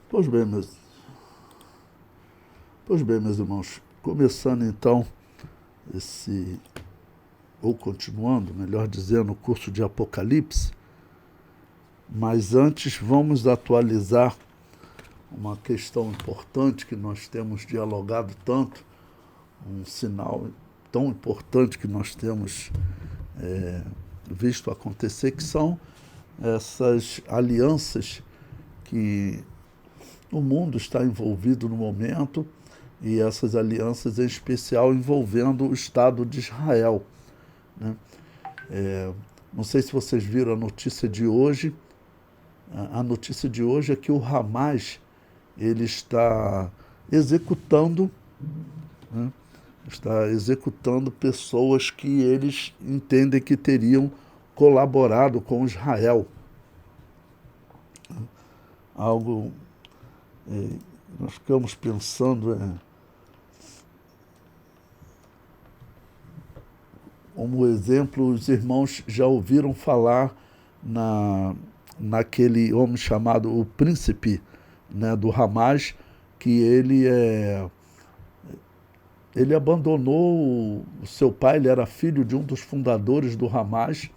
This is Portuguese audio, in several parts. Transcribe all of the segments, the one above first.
Pois bem, meus irmãos, começando então esse, ou continuando, melhor dizendo, o curso de Apocalipse, mas antes vamos atualizar uma questão importante que nós temos dialogado tanto, um sinal tão importante que nós temos visto acontecer, que são essas alianças que o mundo está envolvido no momento, e essas alianças em especial envolvendo o Estado de Israel, né? Não sei se vocês viram a notícia de hoje. A notícia de hoje é que o Hamas ele executando, né? Está executando pessoas que eles entendem que teriam colaborado com Israel. Algo, nós ficamos pensando, como exemplo, os irmãos já ouviram falar naquele homem chamado o príncipe, né, do Hamas, que ele abandonou o seu pai. Ele era filho de um dos fundadores do Hamas,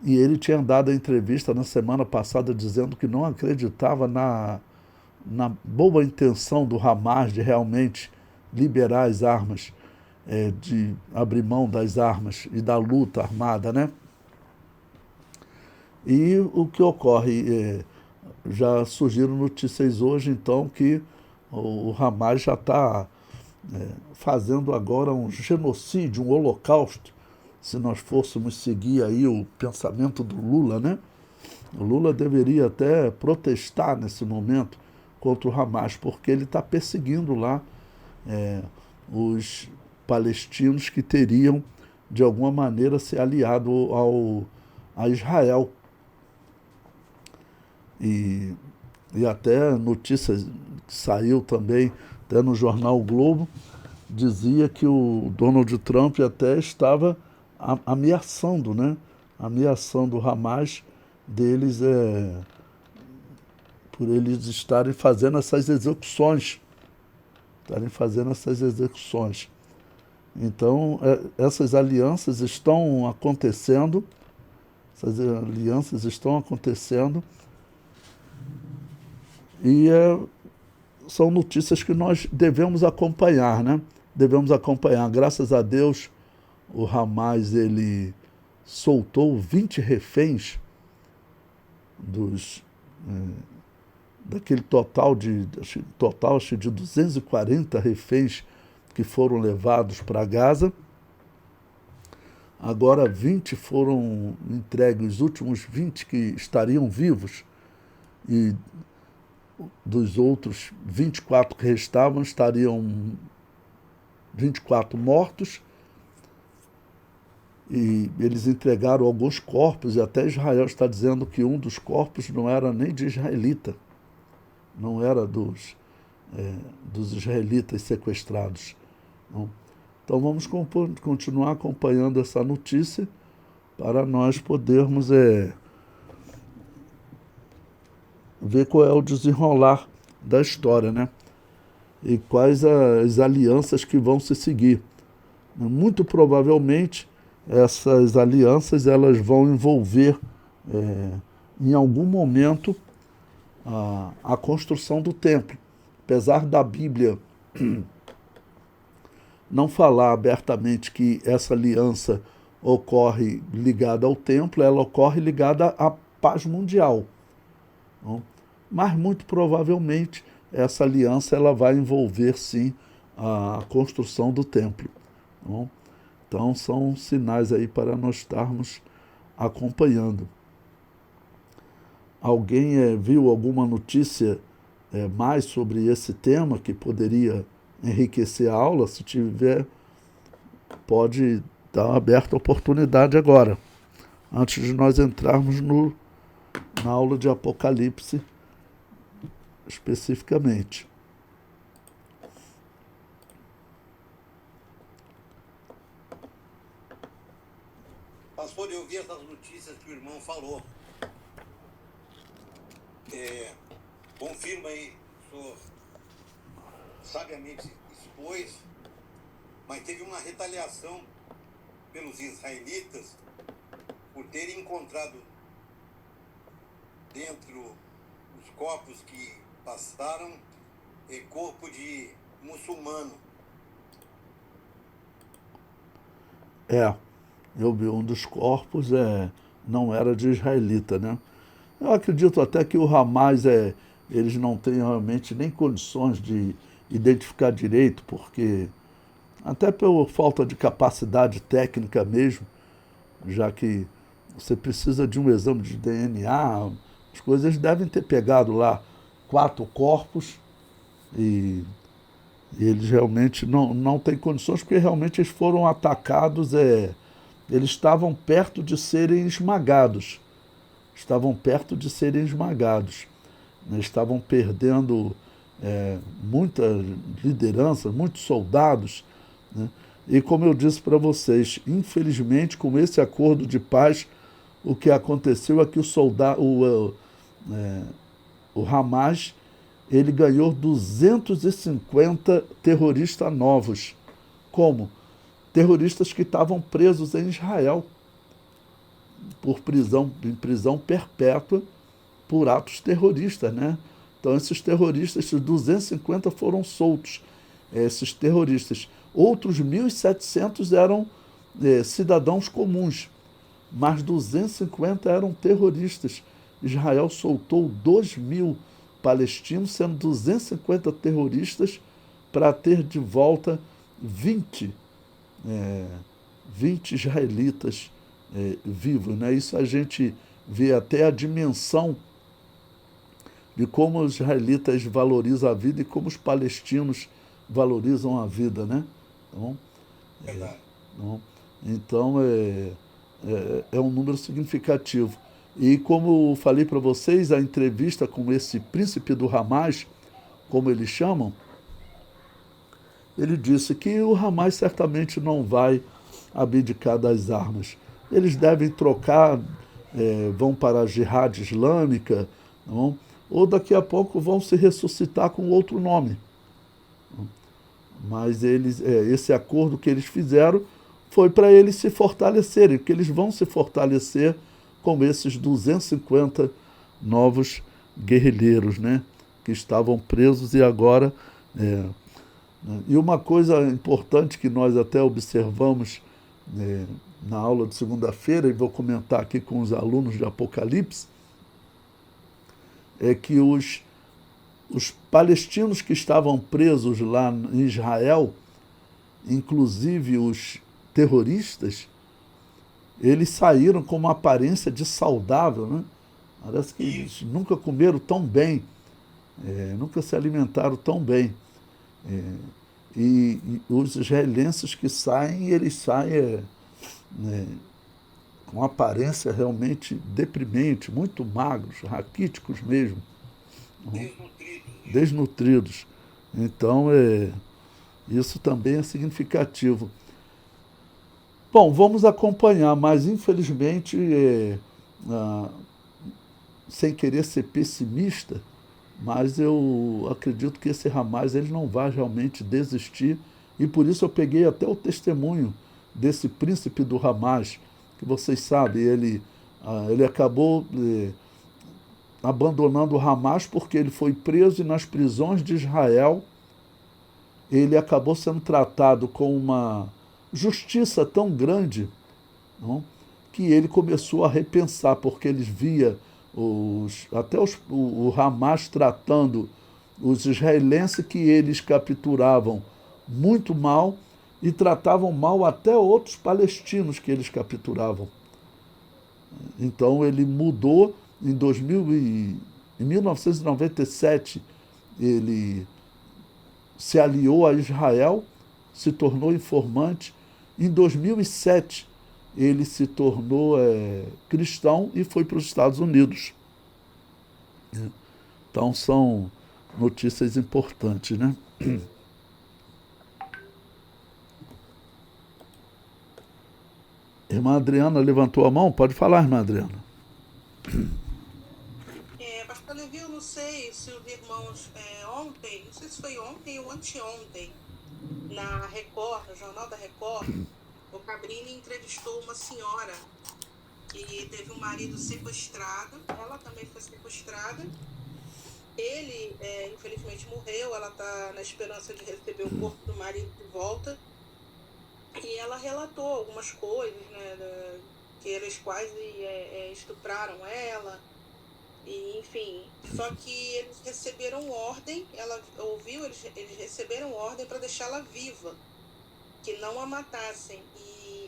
e ele tinha dado a entrevista na semana passada dizendo que não acreditava na boa intenção do Hamas de realmente liberar as armas, de abrir mão das armas e da luta armada, né? E o que ocorre? Já surgiram notícias hoje, então, que o Hamas já está fazendo agora um genocídio, um holocausto, se nós fôssemos seguir aí o pensamento do Lula, né? O Lula deveria até protestar nesse momento contra o Hamas, porque ele está perseguindo lá os palestinos que teriam, de alguma maneira, se aliado a Israel. E, e até notícias que saiu também, até no jornal o Globo, dizia que o Donald Trump até estava ameaçando, né? Ameaçando o Hamas deles, por eles estarem fazendo essas execuções. Estarem fazendo essas execuções. Então, essas alianças estão acontecendo, essas alianças estão acontecendo, e são notícias que nós devemos acompanhar, né? Devemos acompanhar. Graças a Deus, o Hamas ele soltou 20 reféns dos daquele total acho de 240 reféns que foram levados para Gaza. Agora 20 foram entregues, os últimos 20 que estariam vivos, e dos outros 24 que restavam estariam 24 mortos, e eles entregaram alguns corpos, e até Israel está dizendo que um dos corpos não era nem de israelita, não era dos israelitas sequestrados. Não. Então vamos continuar acompanhando essa notícia para nós podermos ver qual é o desenrolar da história, né? E quais as alianças que vão se seguir. Muito provavelmente essas alianças elas vão envolver em algum momento a construção do templo. Apesar da Bíblia não falar abertamente que essa aliança ocorre ligada ao templo, ela ocorre ligada à paz mundial. Não? Mas muito provavelmente essa aliança ela vai envolver sim a construção do templo. Não? Então são sinais aí para nós estarmos acompanhando. Alguém viu alguma notícia mais sobre esse tema que poderia enriquecer a aula? Se tiver, pode dar aberta a oportunidade agora, antes de nós entrarmos na aula de Apocalipse especificamente. Pastor, eu vi essas notícias que o irmão falou. confirma aí, o senhor sabiamente expôs, mas teve uma retaliação pelos israelitas por terem encontrado dentro dos corpos que passaram corpo de muçulmano. Eu vi um dos corpos, não era de israelita, né? Eu acredito até que o Hamas, eles não têm realmente nem condições de identificar direito, porque até por falta de capacidade técnica mesmo, já que você precisa de um exame de DNA, as coisas devem ter pegado lá 4 corpos e eles realmente não têm condições, porque realmente eles foram atacados, eles estavam perto de serem esmagados. Estavam perto de serem esmagados. Né? Estavam perdendo muita liderança, muitos soldados. Né? E como eu disse para vocês, infelizmente, com esse acordo de paz, o que aconteceu é que o Hamas ele ganhou 250 terroristas novos. Como? Terroristas que estavam presos em Israel em prisão perpétua por atos terroristas, né? Então esses terroristas, esses 250 foram soltos, esses terroristas. Outros 1.700 eram cidadãos comuns, mas 250 eram terroristas. Israel soltou 2.000 palestinos, sendo 250 terroristas, para ter de volta 20 israelitas vivos. Né? Isso a gente vê até a dimensão de como os israelitas valorizam a vida e como os palestinos valorizam a vida. Né? Então é um número significativo. E como eu falei para vocês, a entrevista com esse príncipe do Hamas, como eles chamam, ele disse que o Hamas certamente não vai abdicar das armas. Eles devem trocar, vão para a Jihad Islâmica, não? Ou daqui a pouco vão se ressuscitar com outro nome. Mas esse acordo que eles fizeram foi para eles se fortalecerem, porque eles vão se fortalecer com esses 250 novos guerrilheiros, né, que estavam presos e agora... E uma coisa importante que nós até observamos na aula de segunda-feira, e vou comentar aqui com os alunos de Apocalipse, é que os palestinos que estavam presos lá em Israel, inclusive os terroristas, eles saíram com uma aparência de saudável, né? Parece que eles nunca comeram tão bem, nunca se alimentaram tão bem. E os israelenses que saem, eles saem com aparência realmente deprimente, muito magros, raquíticos mesmo. Desnutridos. Então, isso também é significativo. Bom, vamos acompanhar, mas infelizmente, sem querer ser pessimista, mas eu acredito que esse Hamas ele não vai realmente desistir, e por isso eu peguei até o testemunho desse príncipe do Hamas, que vocês sabem, ele acabou abandonando o Hamas porque ele foi preso, e nas prisões de Israel ele acabou sendo tratado com uma justiça tão grande, não, que ele começou a repensar, porque ele via o Hamas tratando os israelenses que eles capturavam muito mal, e tratavam mal até outros palestinos que eles capturavam. Então ele mudou em 1997, ele se aliou a Israel, se tornou informante. Em 2007, ele se tornou cristão e foi para os Estados Unidos. Então são notícias importantes, né? Irmã Adriana levantou a mão? Pode falar, irmã Adriana. Pastor Levi, eu não sei sei se os irmãos ontem, não sei se foi ontem ou anteontem, na Record, no Jornal da Record, o Cabrini entrevistou uma senhora que teve um marido sequestrado, ela também foi sequestrada. Ele, infelizmente, morreu, ela está na esperança de receber o corpo do marido de volta. E ela relatou algumas coisas, né, que eles quase estupraram ela, e enfim. Só que eles receberam ordem, ela ouviu, eles receberam ordem para deixá-la viva, que não a matassem.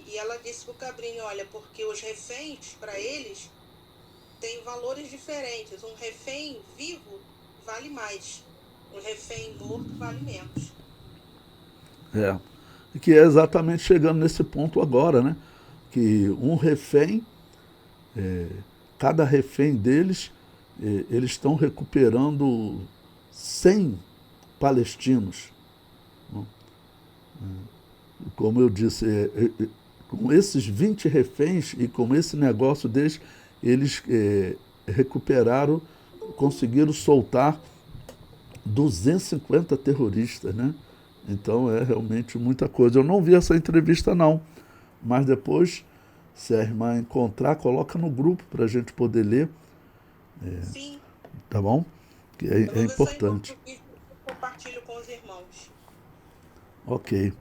E ela disse para o Cabrini, olha, porque os reféns, para eles, têm valores diferentes. Um refém vivo vale mais, um refém morto vale menos. É. E que é exatamente chegando nesse ponto agora, né? Que um refém, cada refém deles, eles estão recuperando 100 palestinos. Né? Como eu disse, com esses 20 reféns e com esse negócio deles, eles recuperaram, conseguiram soltar 250 terroristas, né? Então é realmente muita coisa. Eu não vi essa entrevista não, mas depois, se a irmã encontrar, coloca no grupo para a gente poder ler. Sim. Tá bom? Que é importante. Eu compartilho com os irmãos. Ok.